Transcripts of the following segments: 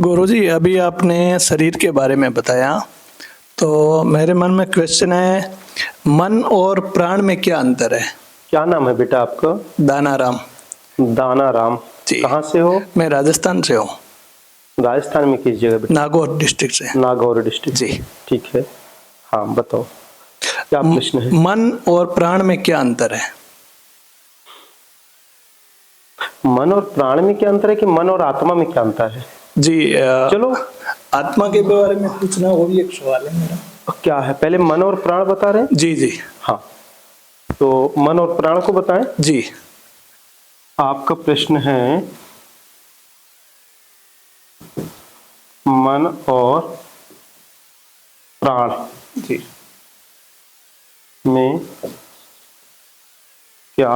गुरुजी, अभी आपने शरीर के बारे में बताया, तो मेरे मन में क्वेश्चन है, मन और प्राण में क्या अंतर है? क्या नाम है बेटा आपका? दानाराम। दानाराम जी। कहाँ से हो? मैं राजस्थान से हूँ। राजस्थान में किस जगह बेटा? नागौर डिस्ट्रिक्ट से। नागौर डिस्ट्रिक्ट। जी। ठीक है, हाँ बताओ क्या प्रश्न है? मन और प्राण में क्या अंतर है? मन और प्राण में क्या अंतर है कि मन और आत्मा में क्या अंतर है? जी। चलो आत्मा के बारे में पूछना, वो भी एक सवाल है मेरा। क्या है, पहले मन और प्राण बता रहे हैं? जी जी। हाँ, तो मन और प्राण को बताएं। जी। आपका प्रश्न है मन और प्राण जी में क्या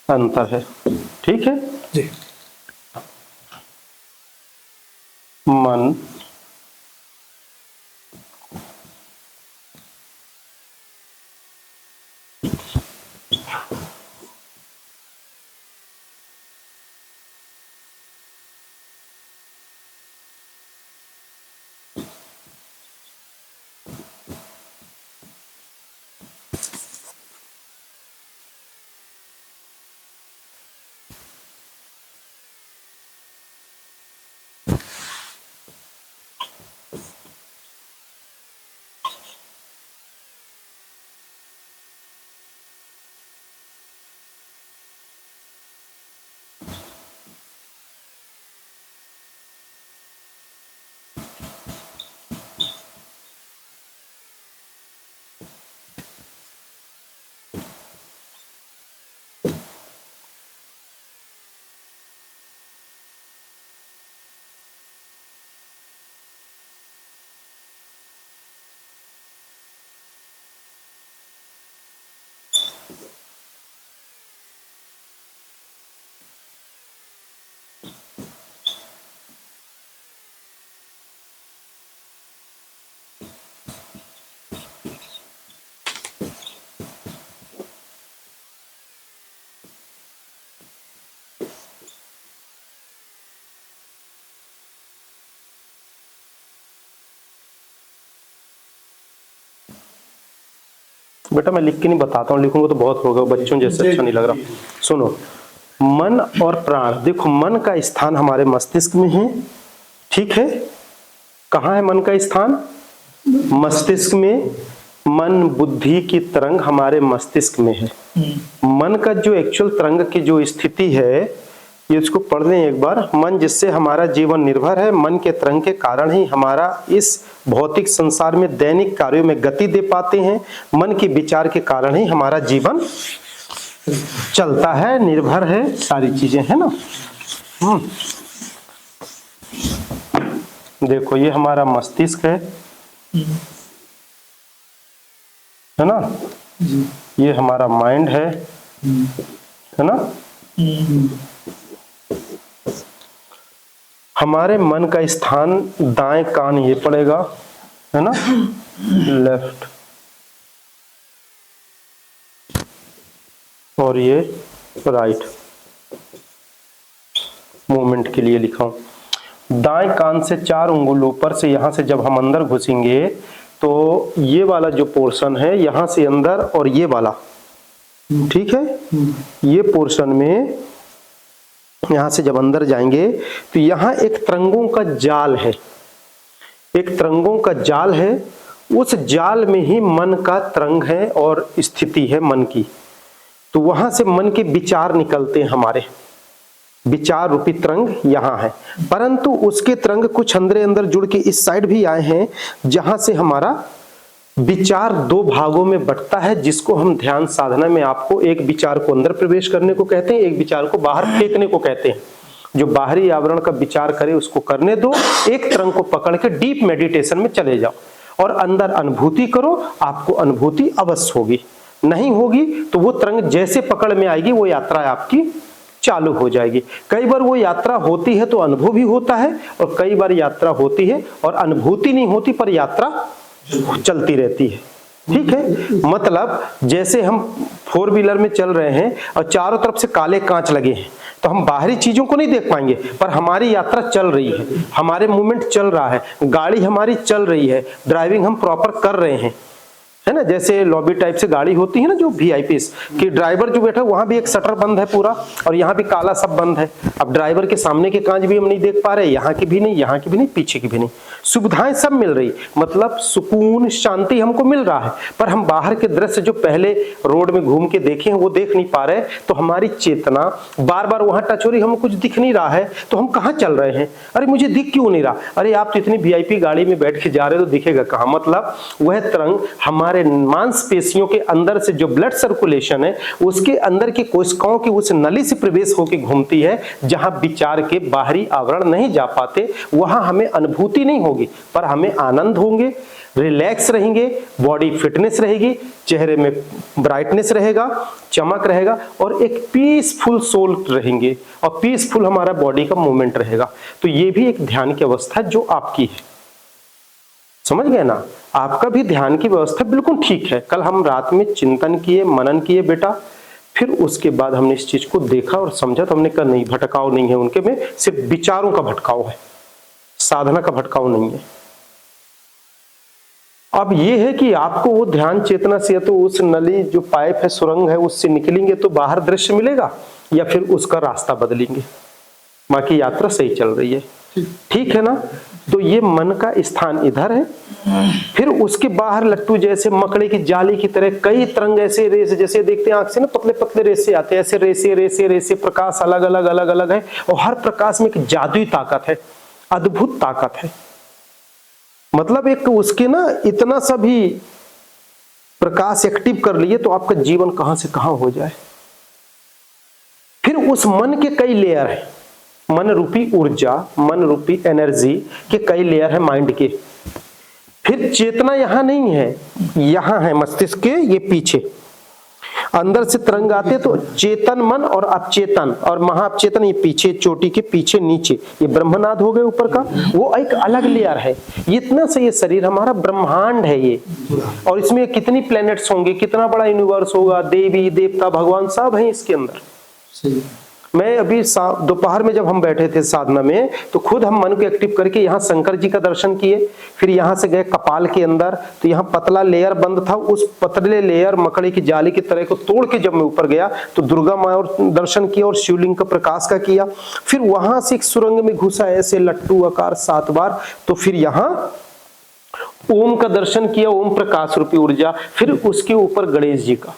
अंतर है? ठीक है जी। मन बेटा मैं लिख के नहीं बताता हूँ, लिखूंगा तो बहुत होगा, बच्चों जैसे अच्छा नहीं लग रहा। सुनो, मन और प्राण, देखो मन का स्थान हमारे मस्तिष्क में है, ठीक है? कहाँ है मन का स्थान? मस्तिष्क में। मन बुद्धि की तरंग हमारे मस्तिष्क में है। मन का जो एक्चुअल तरंग की जो स्थिति है, ये इसको पढ़ लें एक बार। मन जिससे हमारा जीवन निर्भर है, मन के तरंग के कारण ही हमारा इस भौतिक संसार में दैनिक कार्यों में गति दे पाते हैं। मन के विचार के कारण ही हमारा जीवन चलता है, निर्भर है, सारी चीजें है ना। देखो ये हमारा मस्तिष्क है ना? ये हमारा माइंड है ना? हमारे मन का स्थान दाएं कान ये पड़ेगा, है ना? लेफ्ट, और ये राइट। मूवमेंट के लिए लिखा हूं। दाएं कान से 4 उंगलियों पर से यहां से जब हम अंदर घुसेंगे तो ये वाला जो पोर्शन है यहां से अंदर, और ये वाला, ठीक है, ये पोर्शन में यहां से जब अंदर जाएंगे तो यहां एक तरंगों का जाल है, एक तरंगों का जाल है। उस जाल में ही मन का तरंग है और स्थिति है मन की। तो वहां से मन के विचार निकलते हैं, हमारे विचार रूपी तरंग यहाँ है। परंतु उसके तरंग कुछ अंदर जुड़ के इस साइड भी आए हैं, जहां से हमारा विचार 2 भागों में बंटता है, जिसको हम ध्यान साधना में आपको एक विचार को अंदर प्रवेश करने को कहते हैं, एक विचार को बाहर फेंकने को कहते हैं। जो बाहरी आवरण का विचार करे उसको करने दो, एक तरंग को पकड़ के डीप मेडिटेशन में चले जाओ और अंदर अनुभूति करो। आपको अनुभूति अवश्य होगी, नहीं होगी तो वो तरंग जैसे पकड़ में आएगी वो यात्रा आपकी चालू हो जाएगी। कई बार वो यात्रा होती है तो अनुभव भी होता है, और कई बार यात्रा होती है और अनुभूति नहीं होती पर यात्रा चलती रहती है। ठीक है, मतलब जैसे हम 4 व्हीलर में चल रहे हैं और चारों तरफ से काले कांच लगे हैं, तो हम बाहरी चीजों को नहीं देख पाएंगे, पर हमारी यात्रा चल रही है, हमारे मूवमेंट चल रहा है, गाड़ी हमारी चल रही है, ड्राइविंग हम प्रॉपर कर रहे हैं, है ना। जैसे लॉबी टाइप से गाड़ी होती है ना जो वीआईपीस कि ड्राइवर जो बैठा वहां भी एक शटर बंद है पूरा और यहाँ भी काला सब बंद है। अब ड्राइवर के सामने के कांच भी हम नहीं देख पा रहे, यहाँ की भी नहीं, यहाँ की भी नहीं, पीछे की भी नहीं, सुविधाएं सब मिल रही, मतलब सुकून शांति हमको मिल रहा है, पर हम बाहर के दृश्य जो पहले रोड में घूम के देखे हैं वो देख नहीं पा रहे। तो हमारी चेतना बार बार वहां टच हो रही, हमें कुछ दिख नहीं रहा है, तो हम कहाँ चल रहे हैं, अरे मुझे दिख क्यों नहीं रहा, अरे आप तो इतनी वीआईपी गाड़ी में बैठ के जा रहे हो तो दिखेगा कहाँ। मतलब वह तरंग हमारे मांसपेशियों के अंदर से जो ब्लड सर्कुलेशन है उसके अंदर की कोशिकाओं की उस नली से प्रवेश होकर घूमती है, जहां विचार के बाहरी आवरण नहीं जा पाते, वहां हमें अनुभूति नहीं होगी, पर हमें आनंद होंगे, रिलैक्स रहेंगे, बॉडी फिटनेस रहेगी, चेहरे में ब्राइटनेस रहेगा, चमक रहेगा और एक पीसफुल सोल रहेंगे और पीसफुल हमारा बॉडी का मूवमेंट रहेगा। तो ये भी एक ध्यान की अवस्था जो आपकी है, समझ गए ना। आपका भी ध्यान की व्यवस्था बिल्कुल ठीक है। कल हम रात में चिंतन किए, मनन किए बेटा, फिर उसके बाद हमने इस चीज को देखा और समझा, तो हमने कहा नहीं, भटकाव नहीं है उनके में, सिर्फ विचारों का भटकाव है, साधना का भटकाव नहीं है। अब ये है कि आपको वो ध्यान चेतना से, तो उस नली जो पाइप है, सुरंग है, उससे निकलेंगे तो बाहर दृश्य मिलेगा, या फिर उसका रास्ता बदलेंगे, बाकी यात्रा सही चल रही है, ठीक है ना। तो ये मन का स्थान इधर है, फिर उसके बाहर लट्टू जैसे मकड़े की जाली की तरह कई तरंग ऐसे रेसे, जैसे देखते हैं आंख से ना पतले पतले रेसे आते हैं, ऐसे रेसे रेसे रेसे, प्रकाश अलग अलग अलग अलग है, और हर प्रकाश में एक जादुई ताकत है, अद्भुत ताकत है। मतलब एक उसके ना इतना सा भी प्रकाश एक्टिव कर लिए तो आपका जीवन कहां से कहां हो जाए। फिर उस मन के कई लेयर है, मन रूपी ऊर्जा, मन रूपी एनर्जी के कई लेयर है माइंड के। फिर चेतना यहां नहीं है, यहां है मस्तिष्क के ये पीछे, अंदर से तरंग आते तो चेतन मन और अचेतन और महाअचेतन ये पीछे, चोटी के पीछे नीचे, ये ब्रह्मनाद हो गए ऊपर का, वो एक अलग लेयर है। ये इतना से ये शरीर हमारा ब्रह्मांड है ये, और इसमें कितनी प्लैनेट्स होंगे, कितना बड़ा यूनिवर्स होगा, देवी देवता भगवान सब है इसके अंदर। मैं अभी दोपहर में जब हम बैठे थे साधना में, तो खुद हम मन को एक्टिव करके यहाँ शंकर जी का दर्शन किए, फिर यहाँ से गए कपाल के अंदर, तो यहाँ पतला लेयर बंद था, उस पतले लेयर मकड़ी की जाली की तरह को तोड़ के जब मैं ऊपर गया तो दुर्गा माँ और दर्शन किया और शिवलिंग का प्रकाश का किया। फिर वहां से एक सुरंग में घुसा ऐसे लट्टू आकार 7 बार, तो फिर यहाँ ओम का दर्शन किया, ओम प्रकाश रूपी ऊर्जा, फिर उसके ऊपर गणेश जी का,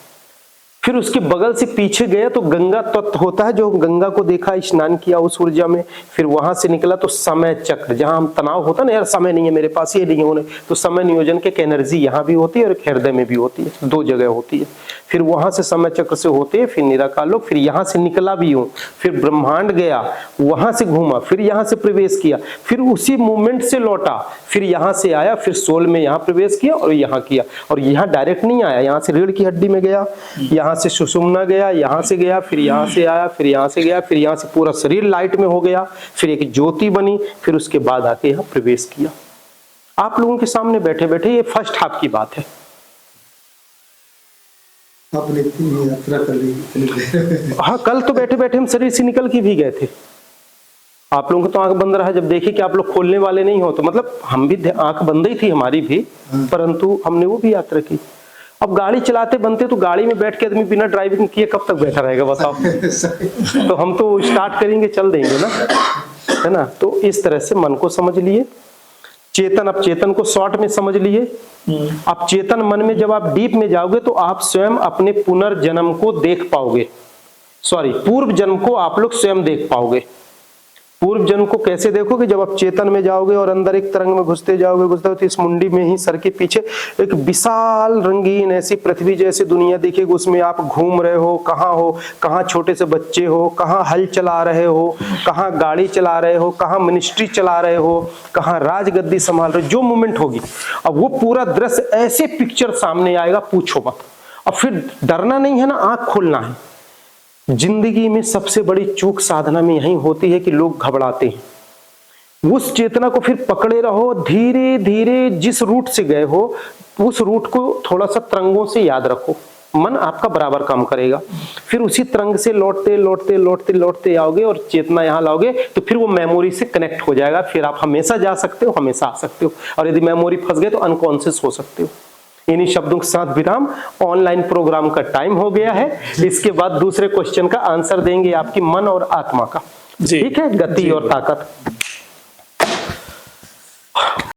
फिर उसके बगल से पीछे गया तो गंगा तत्व होता है, जो गंगा को देखा, स्नान किया उस ऊर्जा में। फिर वहां से निकला तो समय चक्र, जहां हम तनाव होता है ना, यार समय नहीं है मेरे पास, ये नहीं है उन्हें, तो समय नियोजन के एनर्जी यहाँ भी होती है और हृदय में भी होती है, 2 जगह होती है। फिर वहां से समय चक्र से होते हैं, फिर निराकार लोक, फिर यहाँ से निकला भी हूँ, फिर ब्रह्मांड गया, वहां से घूमा, फिर यहाँ से प्रवेश किया, फिर उसी मूवमेंट से लौटा, फिर यहाँ से आया, फिर सोल में यहाँ प्रवेश किया और यहाँ किया, और यहाँ डायरेक्ट नहीं आया, यहाँ से रीढ़ की हड्डी में गया, यहाँ से सुषुम्ना गया, यहाँ से गया, फिर यहाँ से आया, फिर यहाँ से गया, फिर यहाँ से पूरा शरीर लाइट में हो गया, फिर एक ज्योति बनी, फिर उसके बाद आके यहाँ प्रवेश किया। आप लोगों के सामने बैठे बैठे ये फर्स्ट हाफ की बात है। आपने इतनी यात्रा कर ली। हाँ, कल तो बैठे बैठे हम शरीर से निकल के भी गए थे। आप लोगों को तो आंख बंद रहा, जब देखे कि आप लोग खोलने वाले नहीं हो, तो मतलब हम भी आंख बंद ही थी हमारी भी, परंतु हमने वो भी यात्रा की। अब गाड़ी चलाते बनते तो गाड़ी में बैठ के आदमी बिना ड्राइविंग किए कब तक बैठा रहेगा बताओ। तो हम तो स्टार्ट करेंगे चल देंगे ना, है ना। तो इस तरह से मन को समझ लिए, चेतन, अब चेतन को शॉर्ट में समझ लिए। अब चेतन मन में जब आप डीप में जाओगे तो आप स्वयं अपने पुनर्जन्म को देख पाओगे, सॉरी पूर्व जन्म को आप लोग स्वयं देख पाओगे। पूर्व जन्म को कैसे देखोगे, जब आप चेतन में जाओगे और अंदर एक तरंग में घुसते जाओगे, तो इस मुंडी में ही सर के पीछे एक विशाल रंगीन ऐसी पृथ्वी जैसी दुनिया दिखेगी, उसमें आप घूम रहे हो, कहाँ छोटे से बच्चे हो, कहाँ हल चला रहे हो, कहाँ गाड़ी चला रहे हो, कहाँ मिनिस्ट्री चला रहे हो, कहाँ राजगद्दी संभाल रहे हो, जो मूवमेंट होगी, अब वो पूरा दृश्य ऐसे पिक्चर सामने आएगा, पूछो मत। और फिर डरना नहीं है ना, आंख खोलना है। जिंदगी में सबसे बड़ी चूक साधना में यही होती है कि लोग घबराते हैं। उस चेतना को फिर पकड़े रहो, धीरे धीरे जिस रूट से गए हो उस रूट को थोड़ा सा तरंगों से याद रखो, मन आपका बराबर काम करेगा। फिर उसी तरंग से लौटते लौटते लौटते लौटते आओगे और चेतना यहाँ लाओगे तो फिर वो मेमोरी से कनेक्ट हो जाएगा। फिर आप हमेशा जा सकते हो, हमेशा आ सकते हो, और यदि मेमोरी फंस गए तो अनकॉन्शियस हो सकते हो। इन्हीं शब्दों के साथ विराम। ऑनलाइन प्रोग्राम का टाइम हो गया है। इसके बाद दूसरे क्वेश्चन का आंसर देंगे आपकी मन और आत्मा का। जी। ठीक है, गति और ताकत।